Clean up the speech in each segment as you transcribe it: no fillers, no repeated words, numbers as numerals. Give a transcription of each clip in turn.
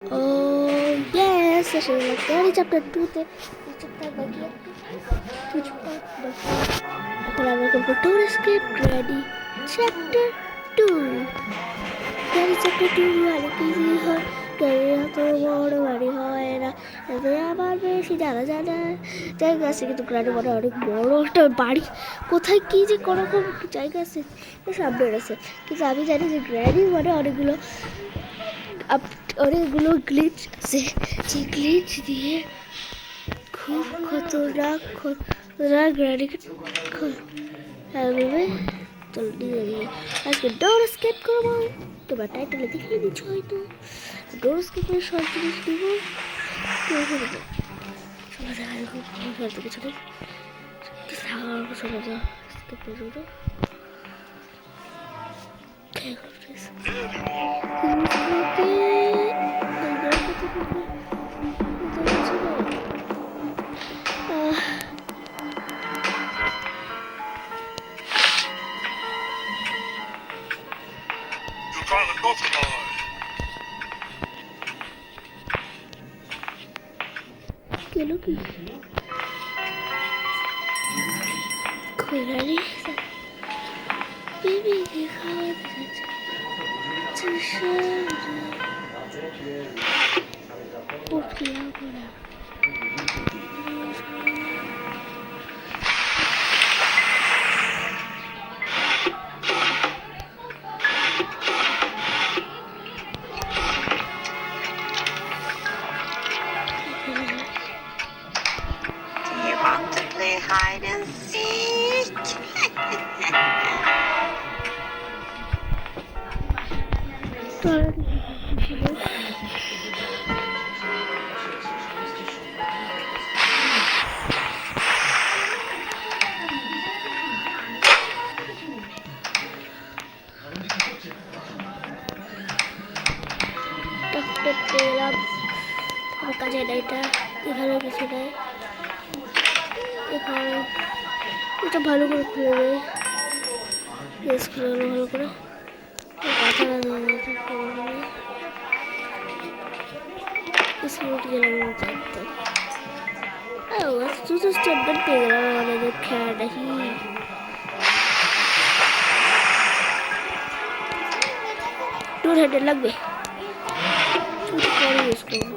Oh yes, session like that is chapter 2 তে chapter বাকি আছে 2 chapter এখন আমরা করব tour script ready chapter 2 ready chapter 2 আর কি হয় কেন তো বড় বাড়ি হয় না এতে আবার বেশি জানা জানা জায়গা আছে কিন্তু গ্রাডি বড় অনেক বড় একটা বাড়ি কোথায় কি যে কোরকম জায়গা আছে সামনে আছে কিন্তু আমি জানি যে গ্রাডি মানে অনেকগুলো গ্লিচ আছে যে গ্লিচ দিয়ে খুব খতরনাক গ্রাডিকে চলো দিয়ে আজকে ডোর স্কেপ করবো তোমার টাইটেলে দেখিয়ে দিচ্ছ হয়তো ডোর স্কেপের সব জিনিস দিব Gelo ki. Kurari. Baby dekha. Chisha. Pukila kora. Hide and seek. কাজে এটা এখানে কিছু নেই এখানে এটা ভালো করে খুলে দেয় বেশ খুলে ভালো করে তাছাড়া স্কুট গেলাম চাইতাম তুই তো স্টেপটা পেয়ে গেলাম আমাদের খেলাটা টুর হেডের লাগবে পরে ইউজ করবো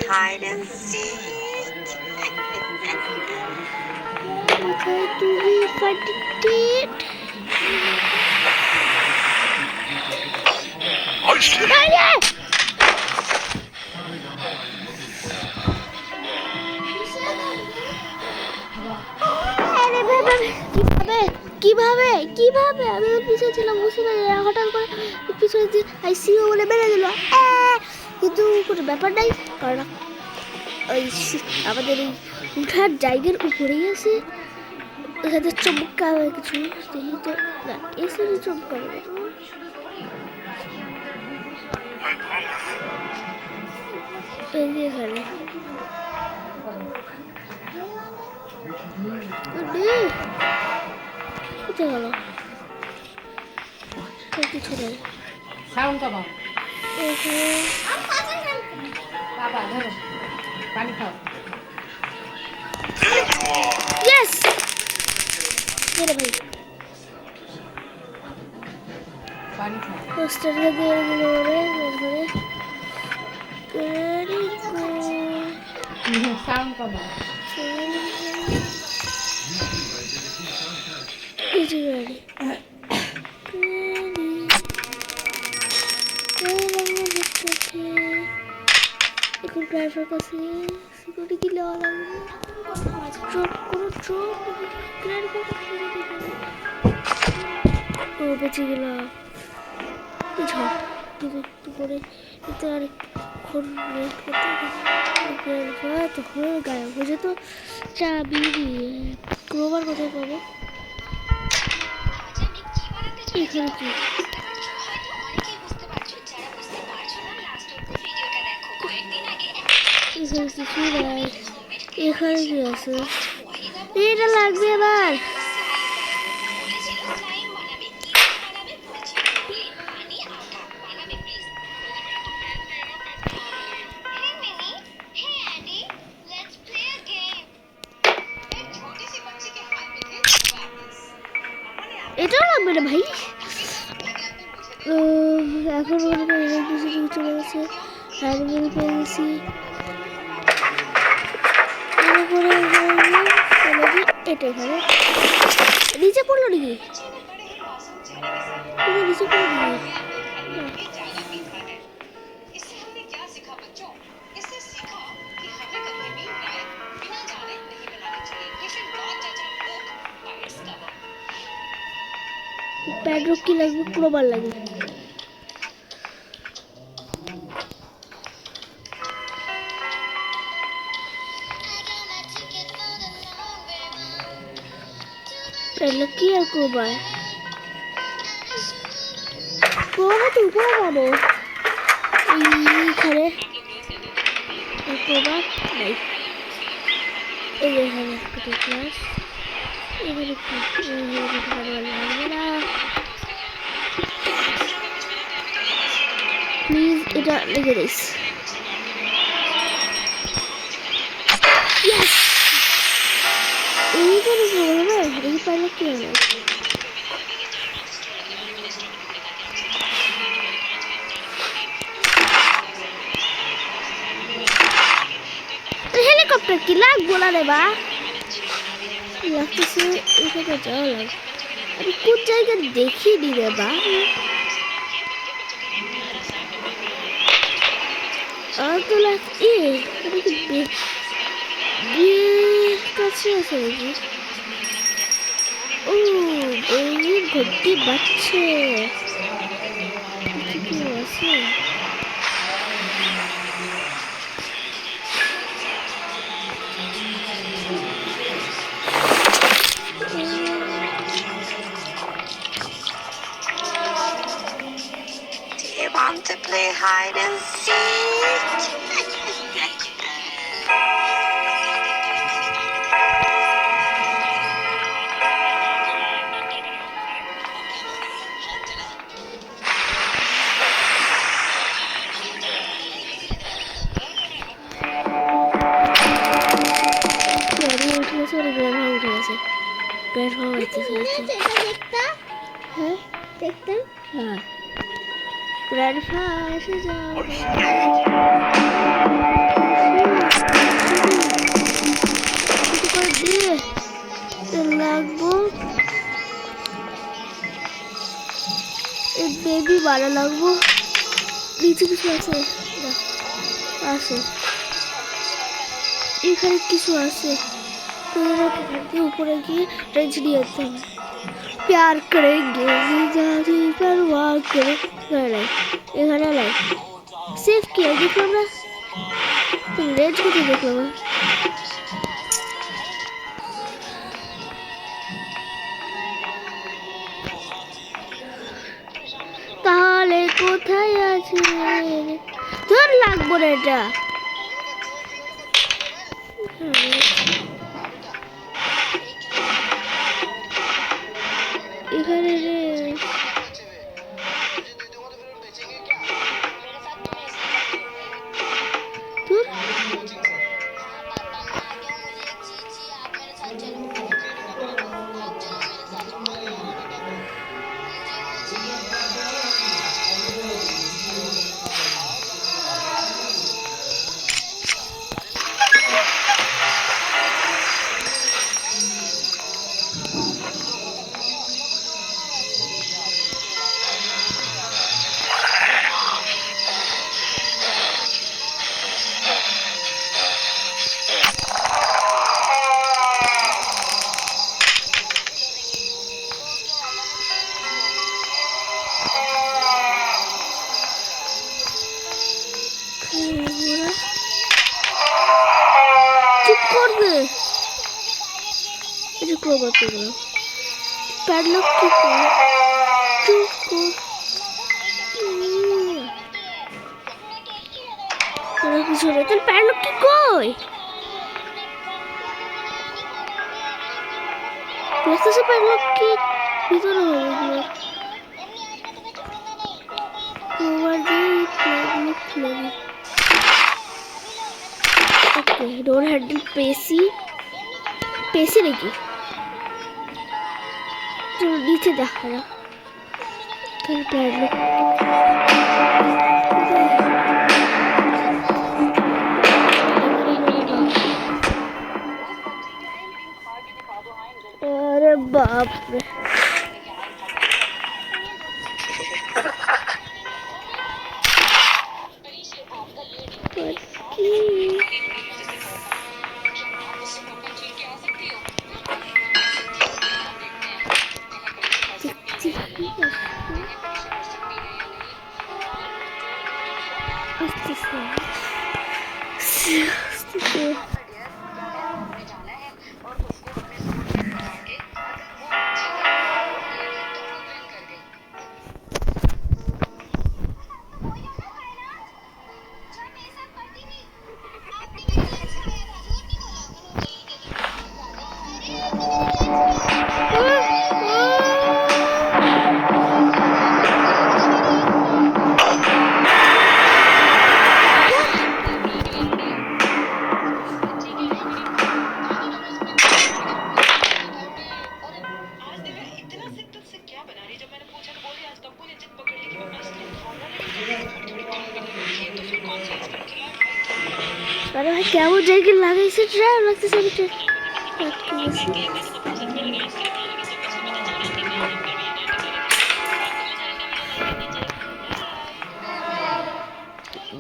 Hide and seek. Okay, do we find it? কিভাবে আমি পিছনে ছিলাম বুঝতে পারি হঠাৎ করে পিছনে যে আইসিইউ বলে বেড়ে দিল কিন্তু কোনো ব্যাপার নাই কারণ ওই আমাদের এই উঠার জায়গার উপরেই আছে ওখানে চমকাবে কিছু দেখি তো না এসে চমকাবে এখানে কোথায় গেল কিছু নেই সাউন্ড কমাও বাবা ধরো পানি খাও ইয়েস মেরে ভাই পানি খাও পোস্টারে দিয়ে দিল রে ভেরি গুড সাউন্ড কমাও ইজি রেডি এখন ড্রাইভার কাছে সিকিউরিটি কি লেওয়া লাগবে ড্রপ কোনো ড্রপ ও বেঁচে গেলাম ঝড় একটু করে এতে আর একটুক্ষণ রেস্ট করতে তো হয়ে গায়ে বুঝে তো চাবি দিয়ে ক্রোবার কোথায় পাবো এখানে কি এখানে কি আছে এটা লাগবে আবার এটাও লাগবে না ভাই। এখন মনে করি ইলেকট্রিসিটি চলে গেছে, হ্যান্ডবিল পেয়ে গেছি। এটা এখানে নিচে পড়লো নাকি? নিচে পড়লো নাকি? প্যাডলক কি লাগবে? ক্রোবার লাগবে। প্যাডলক কি আর ক্রোবার? ক্রোবার তো উপরে পাবো এইখানে। ক্রোবার নাই, এই এখানে একটা ক্লাস। এখানে লাগবে না প্লিজ, এটা লিখে দিস। এইটা লিখে হবে, এই পাইলে কি হবে? হেলিকপ্টার কি লাগবো না রে বা? লাগতেছে এখানে যাওয়া লাগে। আমি কোন জায়গা দেখিনি রে বা? আর তো লাগছে কাছে আছে নাকি? ও এই ঘরটি বাচ্চে কি আছে? Do you want to play hide and seek? হ্যাঁ দেখতাম, হ্যাঁ এসে যাও। লাগবো বেবি বাড়া লাগবো। নিচে কিছু আছে না, আছে এখানে কিছু আছে। ऊपर गए रेंज नहीं आता है। प्यार करेंगे जिंदगी परवाह करे এখানে লাই সেভ কি আছে দেখলাম না। তুমি রেঞ্জ কোথায় দেখলাম না? তাহলে কোথায় আছে? তোর লাগবো না এটা। এখানে রে চুপ করবে। এই যে ক্রোবার পেগুলো প্যাডলক কি করে? চুপ কর। তোরা কিছু নেই, তাহলে প্যাডলক কি কই? দেখতেছে প্যাডলক কি ভিতরে হবে এগুলো। ক্রোবার দিয়ে প্যাডলক খুলে দিই। ওকে ডোর হ্যান্ডেল পেসি নাকি? চলো নিচে দেখা যাক তাহলে প্যাডলক अरे बाप रे अरे भाई क्या वो जाएगी लगे इसे ड्राइव लगते सभी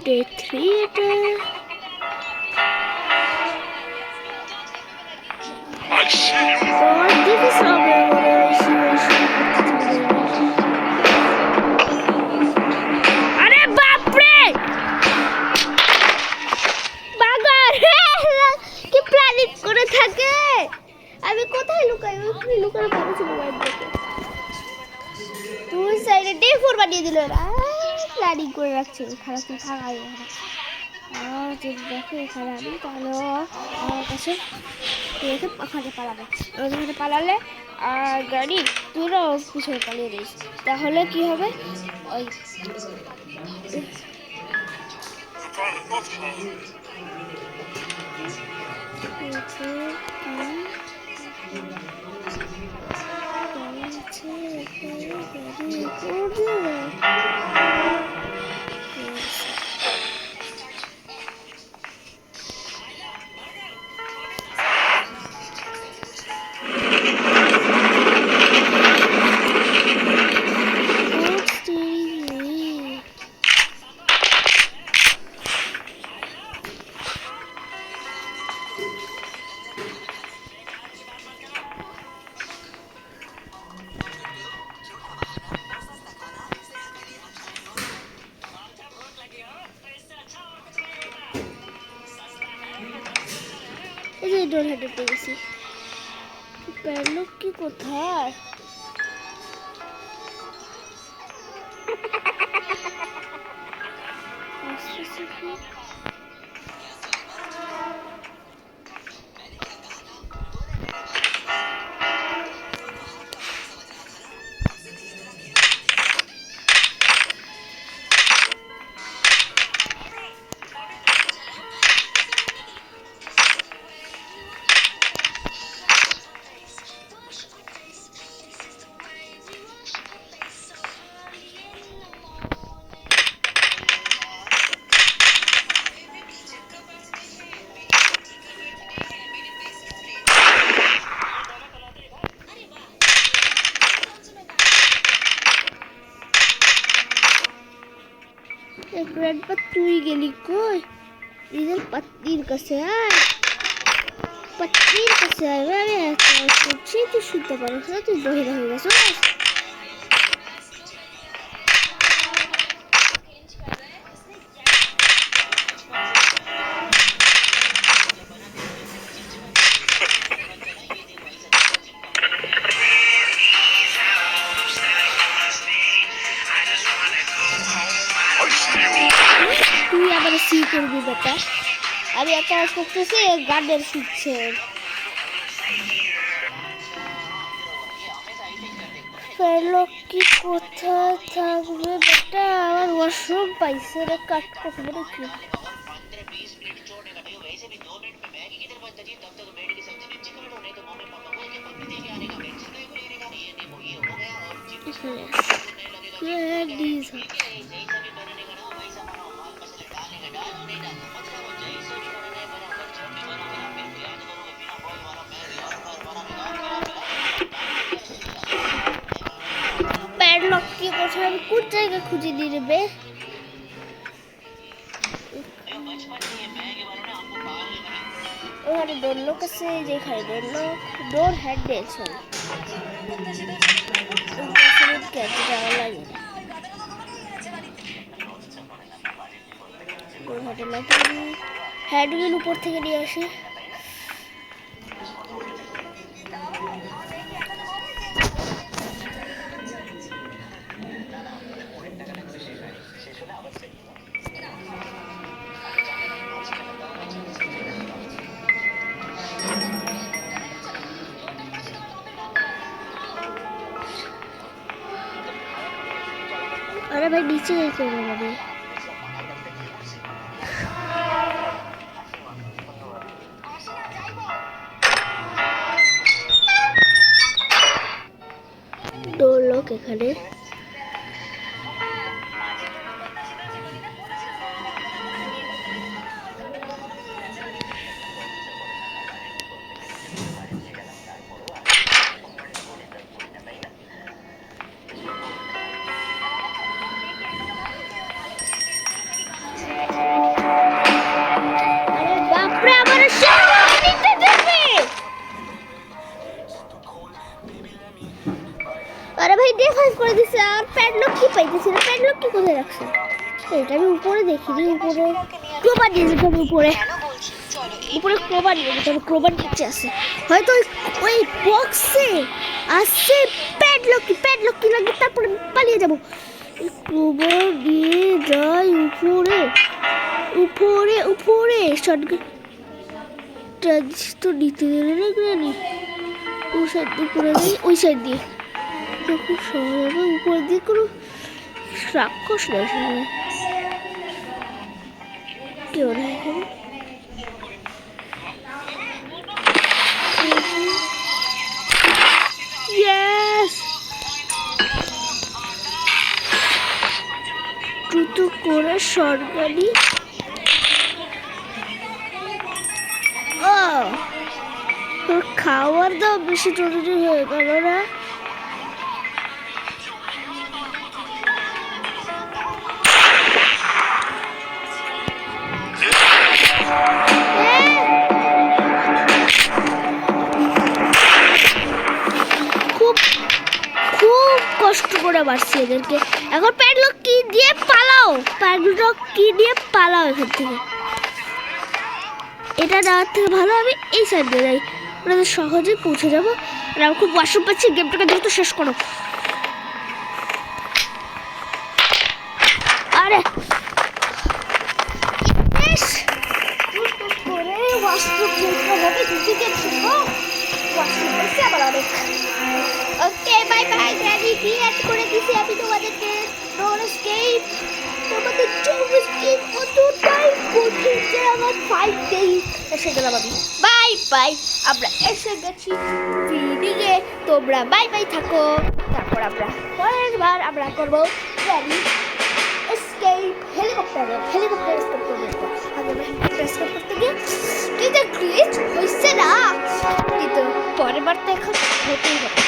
डे 3 और देखिए सब अरे बाप रे কি প্ল্যানিং করে থাকে আমি কোথায় লুকাই ওখানে লুকানো ভালো ছিল বাইরে থেকে তুই সাইডে ডে 4 বানিয়ে দিল এরা প্ল্যানিং করে রাখছে খারাপ কি থাকাই আর যদি দেখে এখানে আমি তাহলে আমার কাছে দেখে ওখানে পালাবে ওখানে পালালে আর গাড়ি তুইও পিছনে পালিয়ে দিস তাহলে কি হবে ওই এই যে ডোর হেডে পেয়েছি প্যাডলক কি কোথায় एक रेड पत्ती गेली कोई इधर पत्तीर कसे आहे पत्तीर कसे आहे अरे कुछ तू शुद्ध परस तू बहिरा हो गया सो তুই আবার সি করবি বেটা আমি একটা করতেছি গার্ডের শিখছে প্যাডলক কি কোথায় থাকবে বেটা আমার ওয়াশরুম পাইছে রে কাট করতে বলে কি গ্র্যাডিস প্যাডলক কি কোথায় কোন জায়গায় খুঁজে দিয়ে দেবে ওখানে ডোর লক আছে যেখানে ডোর হ্যান্ডেল সরি যাওয়া লাগে না ডোর হ্যান্ডেল হ্যান্ডেলের উপর থেকে নিয়ে আসি अरे भाई नीचे कैसे होगा अभी डोर लॉक এখানে अरे भाई डे 5 করে দিছে আর প্যাডলক কি পাইতেছি না প্যাডলক কি কোথায় রাখছে এটা আমি উপরে দেখিনি উপরে ক্লোবার দিয়ে যেতে হবে উপরে ক্লোবার দিয়ে যেতে হবে ক্লোবার নিচে আছে হয়তো ওই বক্সে আছে প্যাডলক কি লাগে তারপরে পালিয়ে যাব ক্লোবার দিয়ে যাই উপরে শটগান তো নিতে দিলে না গ্রানি ওই সাইড উপরে ওই সাইড দিয়ে খুব সহজ হবে উপর দিয়ে কোনো রাক্ষস নয় সেখানে কেউ না এখানে দ্রুত করে সরকারি খাওয়ার দাও বেশি জরুরি হয়ে গেল না কষ্ট করে মারছি এদেরকে এখন প্যাডলক কি দিয়ে পালাও এখান থেকে এটা যাওয়ার থেকে ভালো আমি এই সাইড দিয়ে যাই ওরা সহজে পৌঁছে যাবো আর আমি খুব ওয়াশরুম পাচ্ছি গেমটাকে দ্রুত শেষ করো আরে okay bye bye daddy create করে দিছি আমি তোমাদেরকে ডোর এসকেপ তোমাদের ডোর এসকেপ কতটাই কঠিন যে আমার 5 ডে এসে গেলাম আমি বাই বাই আমরা এসে গেছি ফিনিংয়ে তোমরা বাই বাই থাকো তারপর আমরা পরের বার আমরা করবো ড্যাডি এসকেপ হেলিকপ্টার এসকেপ করবো আগে হেলিকপ্টার এসকেপ করতে গিয়ে কিন্তু ক্রিয়েট হয়েছে না কিন্তু পরের বার তো এখন হতেই হবে